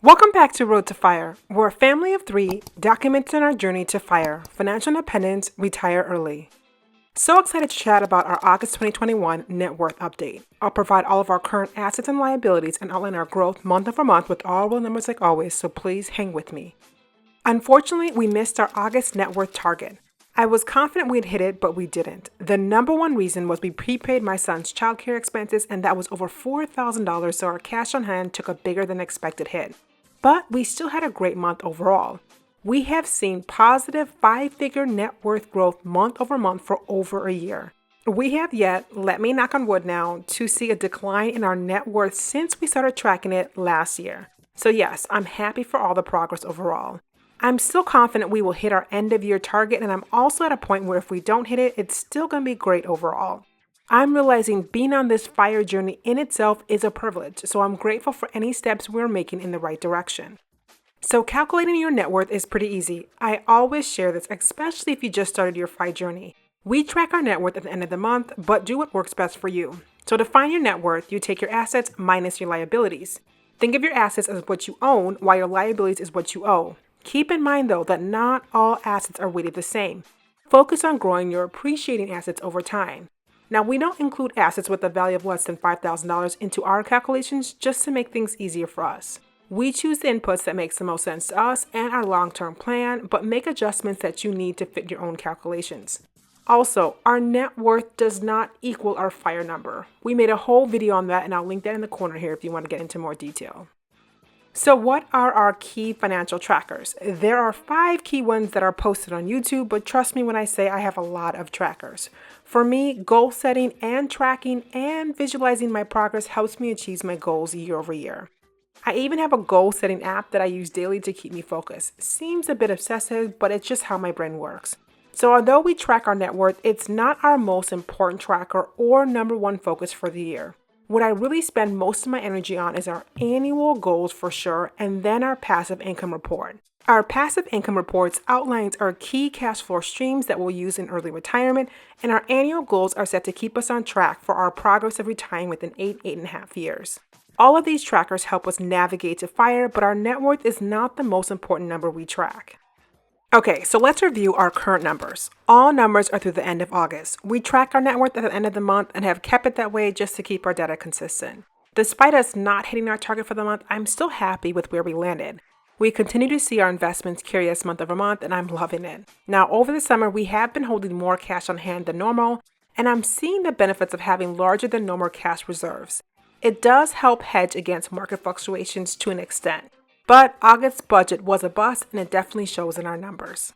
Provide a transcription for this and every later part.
Welcome back to Road to Fire. We're a family of three documenting our journey to FIRE, financial independence, retire early. So excited to chat about our August 2021 net worth update. I'll provide all of our current assets and liabilities and outline our growth month over month with all real numbers like always, so please hang with me. Unfortunately, we missed our August net worth target. I was confident we'd hit it, but we didn't. The number one reason was we prepaid my son's childcare expenses, and that was over $4,000, so our cash on hand took a bigger than expected hit. But we still had a great month overall. We have seen positive five-figure net worth growth month over month for over a year. We have yet, let me knock on wood now, to see a decline in our net worth since we started tracking it last year. So yes, I'm happy for all the progress overall. I'm still confident we will hit our end of year target, and I'm also at a point where if we don't hit it, it's still going to be great overall. I'm realizing being on this FIRE journey in itself is a privilege, so I'm grateful for any steps we're making in the right direction. So calculating your net worth is pretty easy. I always share this, especially if you just started your FIRE journey. We track our net worth at the end of the month, but do what works best for you. So to find your net worth, you take your assets minus your liabilities. Think of your assets as what you own, while your liabilities is what you owe. Keep in mind, though, that not all assets are weighted the same. Focus on growing your appreciating assets over time. Now, we don't include assets with a value of less than $5,000 into our calculations just to make things easier for us. We choose the inputs that makes the most sense to us and our long-term plan, but make adjustments that you need to fit your own calculations. Also, our net worth does not equal our FIRE number. We made a whole video on that, and I'll link that in the corner here if you want to get into more detail. So what are our key financial trackers? There are 5 key ones that are posted on YouTube, but trust me when I say I have a lot of trackers. For me, goal setting and tracking and visualizing my progress helps me achieve my goals year over year. I even have a goal setting app that I use daily to keep me focused. Seems a bit obsessive, but it's just how my brain works. So although we track our net worth, it's not our most important tracker or number one focus for the year. What I really spend most of my energy on is our annual goals for sure, and then our passive income report. Our passive income reports outlines our key cash flow streams that we'll use in early retirement, and our annual goals are set to keep us on track for our progress of retiring within 8.5 years. All of these trackers help us navigate to FIRE, but our net worth is not the most important number we track. Okay, so let's review our current numbers. All numbers are through the end of August. We track our net worth at the end of the month and have kept it that way just to keep our data consistent. Despite us not hitting our target for the month, I'm still happy with where we landed. We continue to see our investments carry us month over month, and I'm loving it. Now, over the summer, we have been holding more cash on hand than normal, and I'm seeing the benefits of having larger than normal cash reserves. It does help hedge against market fluctuations to an extent. But August's budget was a bust, and it definitely shows in our numbers.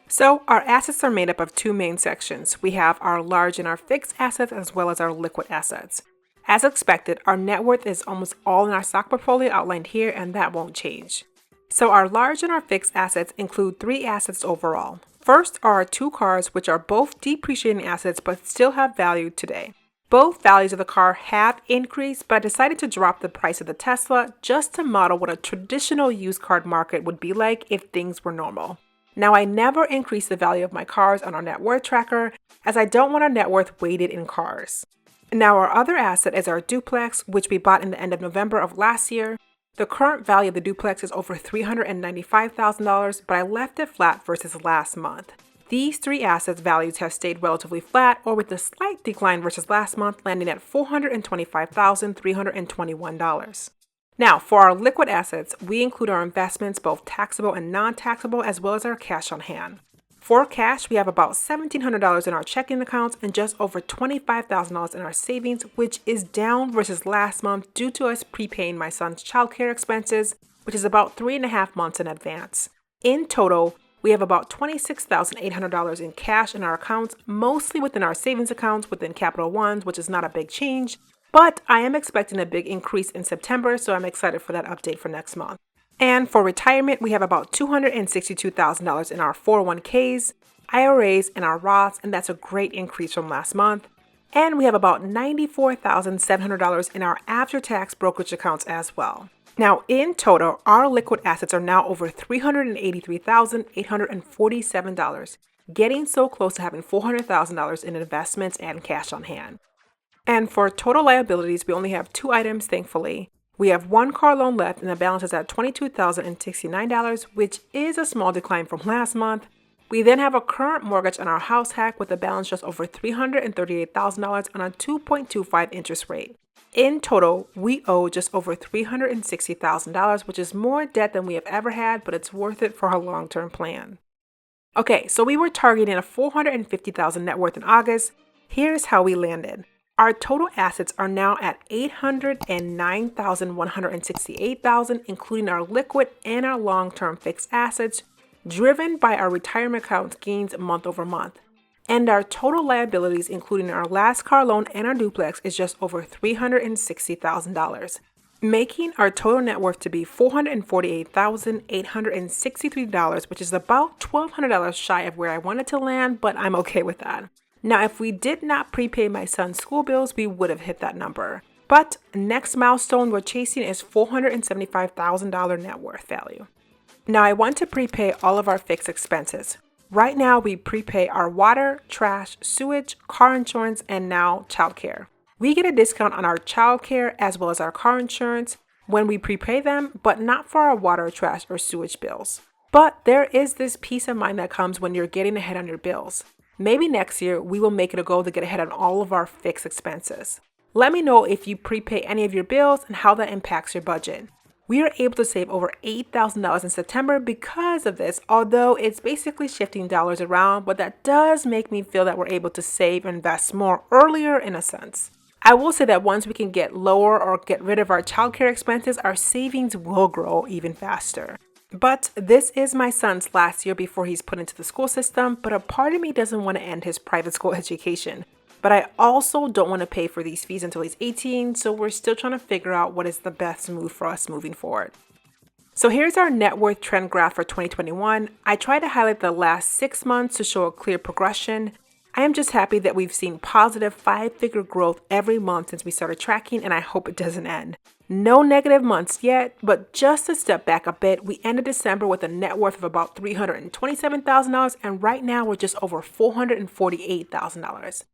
So our assets are made up of 2 main sections. We have our large and our fixed assets as well as our liquid assets. As expected, our net worth is almost all in our stock portfolio outlined here, and that won't change. So our large and our fixed assets include 3 assets overall. First are our 2 cars, which are both depreciating assets but still have value today. Both values of the car have increased, but I decided to drop the price of the Tesla just to model what a traditional used car market would be like if things were normal. Now, I never increase the value of my cars on our net worth tracker, as I don't want our net worth weighted in cars. Now, our other asset is our duplex, which we bought in the end of November of last year. The current value of the duplex is over $395,000, but I left it flat versus last month. These 3 assets values have stayed relatively flat or with a slight decline versus last month, landing at $425,321. Now, for our liquid assets, we include our investments, both taxable and non-taxable, as well as our cash on hand. For cash, we have about $1,700 in our checking accounts and just over $25,000 in our savings, which is down versus last month due to us prepaying my son's childcare expenses, which is about 3.5 months in advance. In total, we have about $26,800 in cash in our accounts, mostly within our savings accounts within Capital One's, which is not a big change, but I am expecting a big increase in September, so I'm excited for that update for next month. And for retirement, we have about $262,000 in our 401ks, IRAs, and our Roths, and that's a great increase from last month. And we have about $94,700 in our after-tax brokerage accounts as well. Now, in total, our liquid assets are now over $383,847, getting so close to having $400,000 in investments and cash on hand. And for total liabilities, we only have 2 items, thankfully. We have one car loan left and the balance is at $22,069, which is a small decline from last month. We then have a current mortgage on our house hack with a balance just over $338,000 on a 2.25 interest rate. In total, we owe just over $360,000, which is more debt than we have ever had, but it's worth it for our long-term plan. Okay, so we were targeting a $450,000 net worth in August. Here's how we landed. Our total assets are now at $809,168,000, including our liquid and our long-term fixed assets, driven by our retirement account gains month over month. And our total liabilities, including our last car loan and our duplex, is just over $360,000, making our total net worth to be $448,863, which is about $1,200 shy of where I wanted to land, but I'm okay with that. Now, if we did not prepay my son's school bills, we would have hit that number. But next milestone we're chasing is $475,000 net worth value. Now, I want to prepay all of our fixed expenses. Right now, we prepay our water, trash, sewage, car insurance, and now childcare. We get a discount on our childcare as well as our car insurance when we prepay them, but not for our water, trash, or sewage bills. But there is this peace of mind that comes when you're getting ahead on your bills. Maybe next year, we will make it a goal to get ahead on all of our fixed expenses. Let me know if you prepay any of your bills and how that impacts your budget. We are able to save over $8,000 in September because of this, although it's basically shifting dollars around, but that does make me feel that we're able to save and invest more earlier in a sense. I will say that once we can get lower or get rid of our childcare expenses, our savings will grow even faster. But this is my son's last year before he's put into the school system, but a part of me doesn't want to end his private school education. But I also don't want to pay for these fees until he's 18, so we're still trying to figure out what is the best move for us moving forward. So here's our net worth trend graph for 2021. I try to highlight the last 6 months to show a clear progression. I am just happy that we've seen positive 5-figure growth every month since we started tracking, and I hope it doesn't end. No negative months yet, but just to step back a bit, we ended December with a net worth of about $327,000, and right now we're just over $448,000.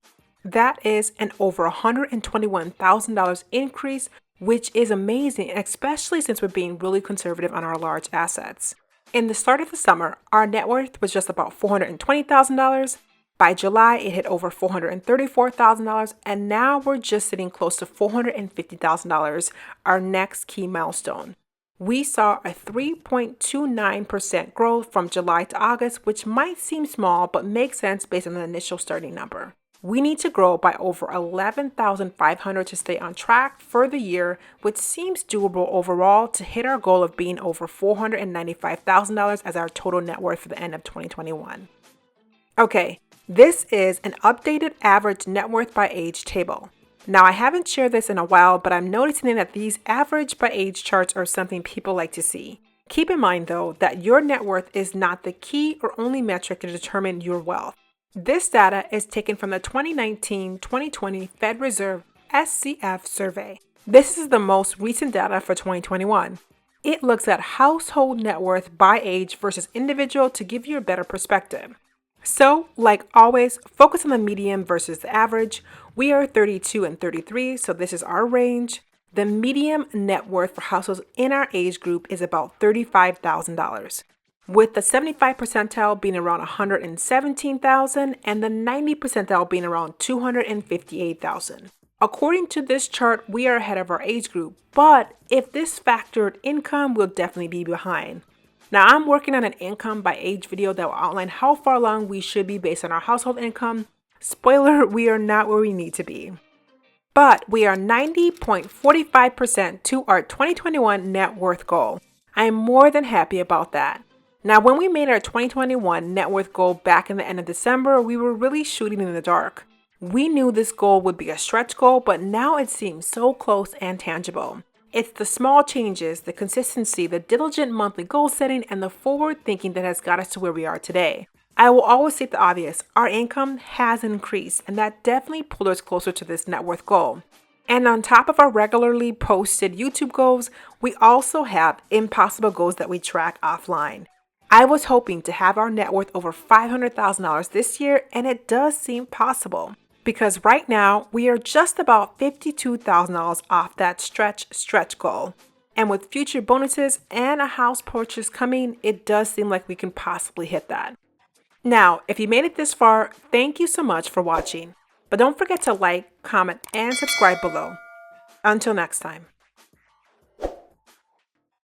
That is an over $121,000 increase, which is amazing, especially since we're being really conservative on our large assets. In the start of the summer, our net worth was just about $420,000. By July, it hit over $434,000, and now we're just sitting close to $450,000, our next key milestone. We saw a 3.29% growth from July to August, which might seem small, but makes sense based on the initial starting number. We need to grow by over 11,500 to stay on track for the year, which seems doable overall to hit our goal of being over $495,000 as our total net worth for the end of 2021. Okay, this is an updated average net worth by age table. Now, I haven't shared this in a while, but I'm noticing that these average by age charts are something people like to see. Keep in mind, though, that your net worth is not the key or only metric to determine your wealth. This data is taken from the 2019-2020 Fed Reserve SCF survey. This is the most recent data for 2021. It looks at household net worth by age versus individual to give you a better perspective. So, like always, focus on the median versus the average. We are 32 and 33, so this is our range. The median net worth for households in our age group is about $35,000. With the 75th percentile being around $117,000 and the 90th percentile being around $258,000. According to this chart, we are ahead of our age group, but if this factored income, we'll definitely be behind. Now, I'm working on an income by age video that will outline how far along we should be based on our household income. Spoiler, we are not where we need to be. But we are 90.45% to our 2021 net worth goal. I am more than happy about that. Now, when we made our 2021 net worth goal back in the end of December, we were really shooting in the dark. We knew this goal would be a stretch goal, but now it seems so close and tangible. It's the small changes, the consistency, the diligent monthly goal setting, and the forward thinking that has got us to where we are today. I will always state the obvious, our income has increased, and that definitely pulled us closer to this net worth goal. And on top of our regularly posted YouTube goals, we also have impossible goals that we track offline. I was hoping to have our net worth over $500,000 this year, and it does seem possible. because right now we are just about $52,000 off that stretch goal. And with future bonuses and a house purchase coming, it does seem like we can possibly hit that. Now, if you made it this far, thank you so much for watching. But don't forget to like, comment, and subscribe below. Until next time.